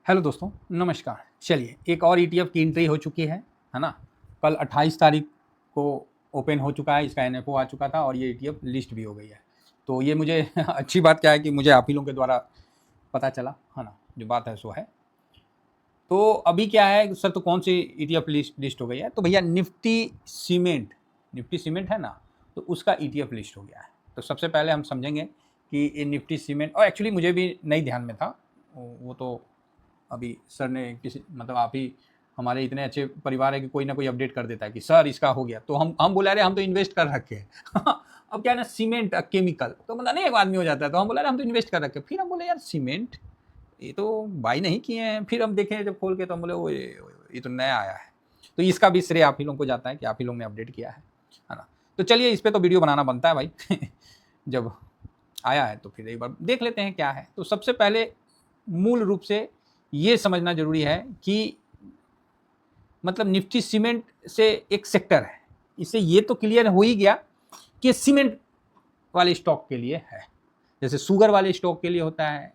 Hello दोस्तों, नमस्कार। चलिए, एक और ईटीएफ की एंट्री हो चुकी है ना? कल 28 तारीख को ओपन हो चुका है, इसका एनएफओ आ चुका था और ये ईटीएफ लिस्ट भी हो गई है। तो ये मुझे अच्छी बात क्या है कि मुझे आप ही लोगों के द्वारा पता चला, है ना? जो बात है सो है। तो अभी क्या है सर, तो कौन सी ईटीएफ लिस्ट हो गई है? तो भैया निफ्टी सीमेंट है ना, तो उसका ईटीएफ लिस्ट हो गया है। तो सबसे पहले हम समझेंगे कि ये निफ्टी सीमेंट, और एक्चुअली मुझे भी नहीं ध्यान में था, वो तो अभी सर ने किसी मतलब आप ही हमारे इतने अच्छे परिवार है कि कोई ना कोई अपडेट कर देता है कि सर इसका हो गया, तो हम बोले अरे हम तो इन्वेस्ट कर रखे हैं अब क्या है ना, सीमेंट केमिकल तो मतलब नहीं, एक आदमी हो जाता है, तो हम बोले अरे हम तो इन्वेस्ट कर रखे हैं। फिर हम बोले यार सीमेंट ये तो बाई नहीं किए हैं। फिर हम देखें जब खोल के, तो हम बोले वो ये तो नया आया है। तो इसका भी श्रेय आप ही लोगों को जाता है कि आप ही लोगों ने अपडेट किया है ना? तो चलिए, इस पर तो वीडियो बनाना बनता है भाई जब आया है तो फिर एक बार देख लेते हैं क्या है। तो सबसे पहले मूल रूप से ये समझना जरूरी है कि मतलब निफ्टी सीमेंट से एक सेक्टर है, इससे ये तो क्लियर हो ही गया कि सीमेंट वाले स्टॉक के लिए है, जैसे शुगर वाले स्टॉक के लिए होता है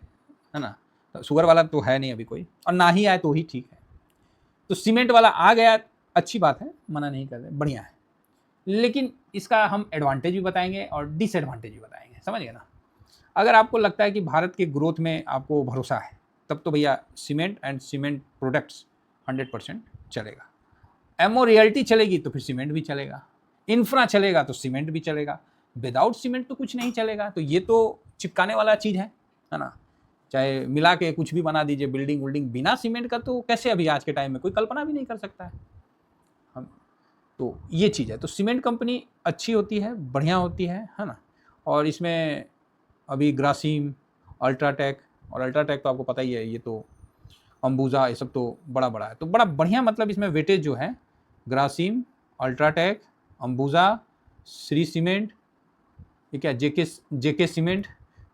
ना? तो शुगर वाला तो है नहीं अभी कोई, और ना ही आए तो ही ठीक है। तो सीमेंट वाला आ गया, अच्छी बात है, मना नहीं कर रहे, बढ़िया है। लेकिन इसका हम एडवांटेज भी बताएंगे और डिसएडवांटेज भी बताएंगे, समझ गए ना? अगर आपको लगता है कि भारत के ग्रोथ में आपको भरोसा है, तब तो भैया सीमेंट एंड सीमेंट प्रोडक्ट्स 100% चलेगा। एमओ रियल्टी चलेगी तो फिर सीमेंट भी चलेगा, इंफ्रा चलेगा तो सीमेंट भी चलेगा। विदाउट सीमेंट तो कुछ नहीं चलेगा। तो ये तो चिपकाने वाला चीज़ है ना? चाहे मिला के कुछ भी बना दीजिए, बिल्डिंग विल्डिंग, बिना सीमेंट का तो कैसे अभी आज के टाइम में कोई कल्पना भी नहीं कर सकता है हम। तो ये चीज़ है। तो सीमेंट कंपनी अच्छी होती है, बढ़िया होती है ना? और इसमें अभी ग्रासिम, अल्ट्राटेक, और अल्ट्राटेक तो आपको पता ही है, ये तो अंबुजा, ये सब तो बड़ा बड़ा है। तो बड़ा बढ़िया, मतलब इसमें वेटेज जो है ग्रासिम, अल्ट्राटेक, अंबुजा, श्री सीमेंट, ये क्या जेके सीमेंट,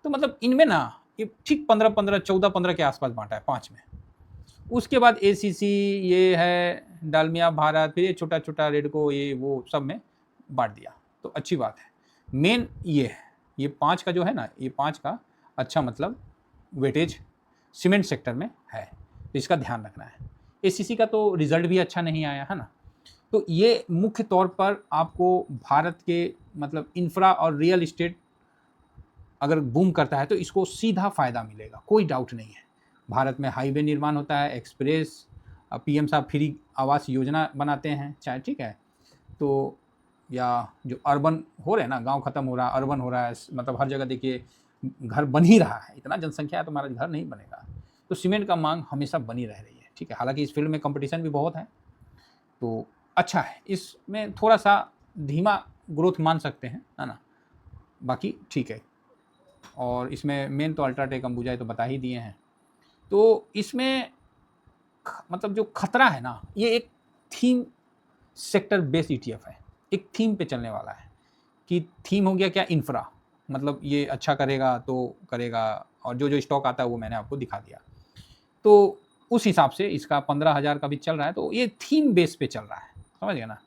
तो मतलब इनमें ना ये ठीक 15-15, 14-15 के आसपास बांटा है 5 में। उसके बाद एसीसी, ये है डालमिया भारत, फिर ये छोटा छोटा रेडको, ये वो सब में बांट दिया। तो अच्छी बात है। मेन ये है, ये 5 का जो है ना, ये 5 का अच्छा मतलब वेटेज सीमेंट सेक्टर में है, तो इसका ध्यान रखना है। एसीसी का तो रिजल्ट भी अच्छा नहीं आया है ना? तो ये मुख्य तौर पर आपको भारत के मतलब इंफ्रा और रियल इस्टेट अगर बूम करता है तो इसको सीधा फायदा मिलेगा, कोई डाउट नहीं है। भारत में हाईवे निर्माण होता है, एक्सप्रेस, पीएम साहब फ्री आवास योजना बनाते हैं, चाहे ठीक है, तो या जो अर्बन हो रहे हैं ना, गांव खत्म हो रहा है, अर्बन हो रहा है, मतलब हर जगह देखिए घर बन ही रहा है। इतना जनसंख्या है तो हमारा घर नहीं बनेगा। तो सीमेंट का मांग हमेशा बनी रह रही है, ठीक है। हालांकि इस फील्ड में कंपटीशन भी बहुत है, तो अच्छा है। इसमें थोड़ा सा धीमा ग्रोथ मान सकते हैं, है ना? बाकी ठीक है। और इसमें मेन तो अल्ट्राटेक, अंबुजा ये तो बता ही दिए हैं। तो इसमें मतलब जो खतरा है ना, ये एक थीम सेक्टर बेस्ड ईटीएफ है, एक थीम पे चलने वाला है। कि थीम हो गया क्या, इंफ्रा, मतलब ये अच्छा करेगा तो करेगा, और जो जो स्टॉक आता है वो मैंने आपको दिखा दिया। तो उस हिसाब से इसका 15,000 का भी चल रहा है, तो ये थीम बेस पे चल रहा है, समझ गए ना?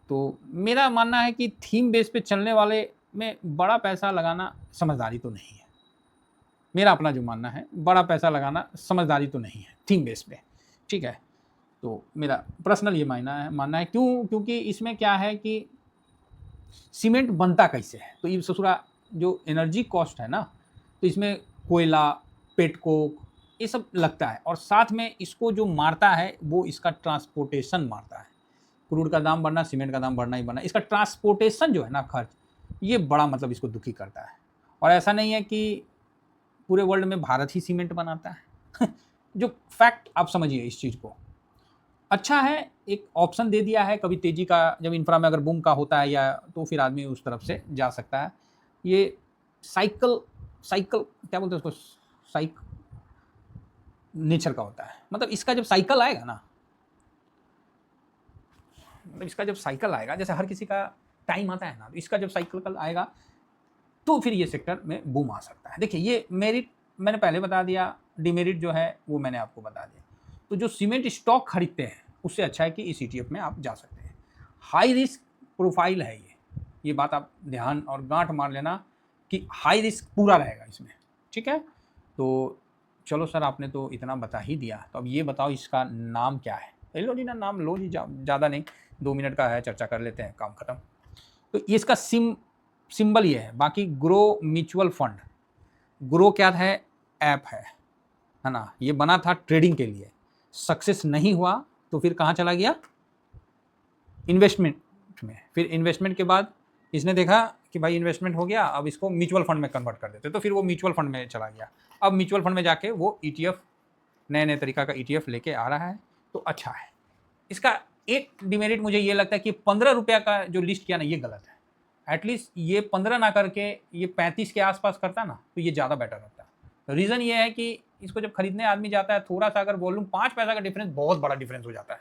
तो मेरा मानना है कि थीम बेस पे चलने वाले में बड़ा पैसा लगाना समझदारी तो नहीं है। मेरा अपना जो मानना है, बड़ा पैसा लगाना समझदारी तो नहीं है थीम बेस पे, ठीक है। तो मेरा पर्सनल ये मानना है क्योंकि इसमें क्या है कि सीमेंट बनता कैसे है, तो ये ससुरा जो एनर्जी कॉस्ट है ना, तो इसमें कोयला, पेटकोक, ये सब लगता है, और साथ में इसको जो मारता है वो इसका ट्रांसपोर्टेशन मारता है। क्रूड का दाम बढ़ना, सीमेंट का दाम बढ़ना ही बढ़ना, इसका ट्रांसपोर्टेशन जो है ना खर्च, ये बड़ा मतलब इसको दुखी करता है। और ऐसा नहीं है कि पूरे वर्ल्ड में भारत ही सीमेंट बनाता है जो फैक्ट आप समझिए इस चीज़ को। अच्छा है, एक ऑप्शन दे दिया है, कभी तेजी का जब इंफ्रा में अगर बूम का होता है या, तो फिर आदमी उस तरफ से जा सकता है। ये साइकिल साइकिल क्या बोलते हैं उसको, साइक नेचर का होता है। मतलब इसका जब साइकिल आएगा ना, मतलब इसका जब साइकिल आएगा, जैसे हर किसी का टाइम आता है ना, तो इसका जब साइकिल कल आएगा तो फिर ये सेक्टर में बूम आ सकता है। देखिए, ये मेरिट मैंने पहले बता दिया, डिमेरिट जो है वो मैंने आपको बता दिया। तो जो सीमेंट स्टॉक खरीदते हैं उससे अच्छा है कि इस ईटीएफ में आप जा सकते हैं। हाई रिस्क प्रोफाइल है ये बात आप ध्यान और गांठ मार लेना कि हाई रिस्क पूरा रहेगा इसमें, ठीक है। तो चलो सर आपने तो इतना बता ही दिया, तो अब ये बताओ इसका नाम क्या है? लो जी ना, नाम लो जी, ज़्यादा नहीं, 2 मिनट का है, चर्चा कर लेते हैं, काम खत्म। तो ये इसका सिंबल ये है, बाकी ग्रो म्यूचुअल फंड। ग्रो क्या है? ऐप है ना? ये बना था ट्रेडिंग के लिए, सक्सेस नहीं हुआ तो फिर कहाँ चला गया? इन्वेस्टमेंट में। फिर इन्वेस्टमेंट के बाद इसने देखा कि भाई इन्वेस्टमेंट हो गया, अब इसको म्यूचुअल फंड में कन्वर्ट कर देते, तो फिर वो म्यूचुअल फंड में चला गया। अब म्यूचुअल फंड में जाके वो ETF, नए नए तरीका का ETF लेके आ रहा है, तो अच्छा है। इसका एक डिमेरिट मुझे ये लगता है कि 15 रुपया का जो लिस्ट किया ना, ये गलत है। एटलीस्ट ये 15 ना करके ये 35 के आसपास करता ना, तो ये ज़्यादा बेटर होता। रीज़न ये है कि इसको जब खरीदने आदमी जाता है, थोड़ा सा अगर वॉल्यूम 5 पैसा का डिफरेंस बहुत बड़ा डिफरेंस हो जाता है।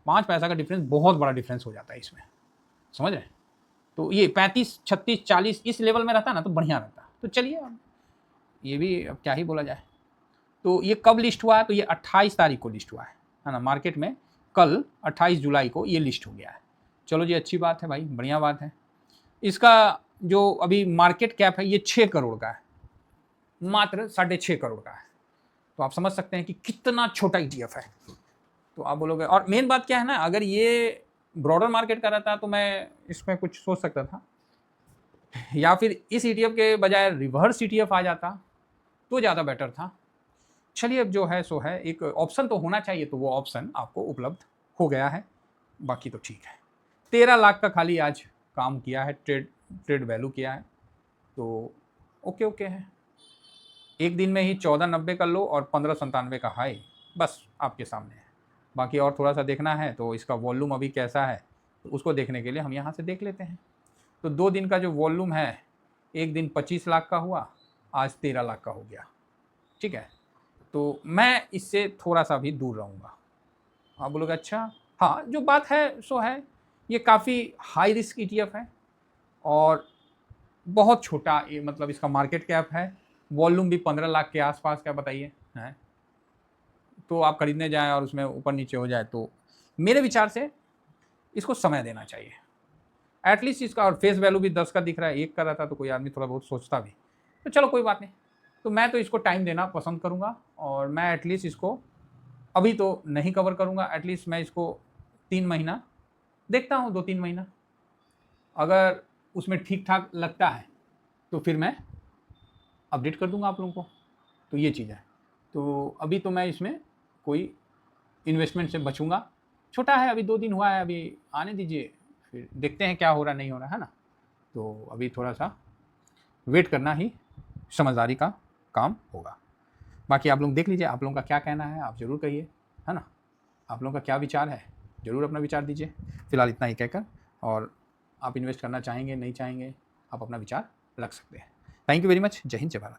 5 पैसा का डिफरेंस बहुत बड़ा डिफरेंस हो जाता है इसमें, समझ रहे? तो ये 35, 36, 40 इस लेवल में रहता ना तो बढ़िया रहता। तो चलिए, अब ये भी अब क्या ही बोला जाए। तो ये कब लिस्ट हुआ है? तो ये 28 तारीख को लिस्ट हुआ है ना, मार्केट में कल 28 जुलाई को ये लिस्ट हो गया है। चलो जी, अच्छी बात है भाई, बढ़िया बात है। इसका जो अभी मार्केट कैप है ये 6 करोड़ का है, मात्र 6.5 करोड़ का है। तो आप समझ सकते हैं कि कितना छोटा ETF है। तो आप बोलोगे, और मेन बात क्या है ना, अगर ये ब्रॉडर मार्केट का रहता तो मैं इसमें कुछ सोच सकता था, या फिर इस ETF के बजाय रिवर्स ETF आ जाता तो ज़्यादा बेटर था। चलिए, अब जो है सो है, एक ऑप्शन तो होना चाहिए, तो वो ऑप्शन आपको उपलब्ध हो गया है, बाकी तो ठीक है। 13 लाख का खाली आज काम किया है, ट्रेड वैल्यू किया है, तो ओके है। एक दिन में ही 1490 का लो और 1597 का हाई, बस आपके सामने है। बाकी और थोड़ा सा देखना है तो इसका वॉल्यूम अभी कैसा है, तो उसको देखने के लिए हम यहाँ से देख लेते हैं। तो 2 दिन का जो वॉल्यूम है, एक दिन 25 लाख का हुआ, आज 13 लाख का हो गया, ठीक है। तो मैं इससे थोड़ा सा भी दूर रहूँगा। आप बोलोगे अच्छा, हाँ, जो बात है सो है, ये काफ़ी हाई रिस्क ETF है और बहुत छोटा, ये मतलब इसका मार्केट कैप है, वॉल्यूम भी 15 लाख के आसपास का, बताइए है। तो आप खरीदने जाएं और उसमें ऊपर नीचे हो जाए, तो मेरे विचार से इसको समय देना चाहिए एटलीस्ट इसका। और फेस वैल्यू भी 10 का दिख रहा है, 1 का रहता तो कोई आदमी थोड़ा बहुत सोचता भी। तो चलो कोई बात नहीं, तो मैं तो इसको टाइम देना पसंद करूँगा, और मैं एटलीस्ट इसको अभी तो नहीं कवर करूँगा, एटलीस्ट मैं इसको 3 महीना देखता हूँ, 2-3 महीना, अगर उसमें ठीक ठाक लगता है तो फिर मैं अपडेट कर दूंगा आप लोगों को। तो ये चीज़ है। तो अभी तो मैं इसमें कोई इन्वेस्टमेंट से बचूंगा, छोटा है, अभी 2 दिन हुआ है, अभी आने दीजिए, फिर देखते हैं क्या हो रहा नहीं हो रहा है ना। तो अभी थोड़ा सा वेट करना ही समझदारी का काम होगा। बाकी आप लोग देख लीजिए, आप लोगों का क्या कहना है, आप ज़रूर कहिए, है ना। आप लोगों का क्या विचार है, ज़रूर अपना विचार दीजिए। फिलहाल इतना ही कहकर, और आप इन्वेस्ट करना चाहेंगे नहीं चाहेंगे, आप अपना विचार रख सकते हैं। Thank you very much. जय हिंद, जय भारत।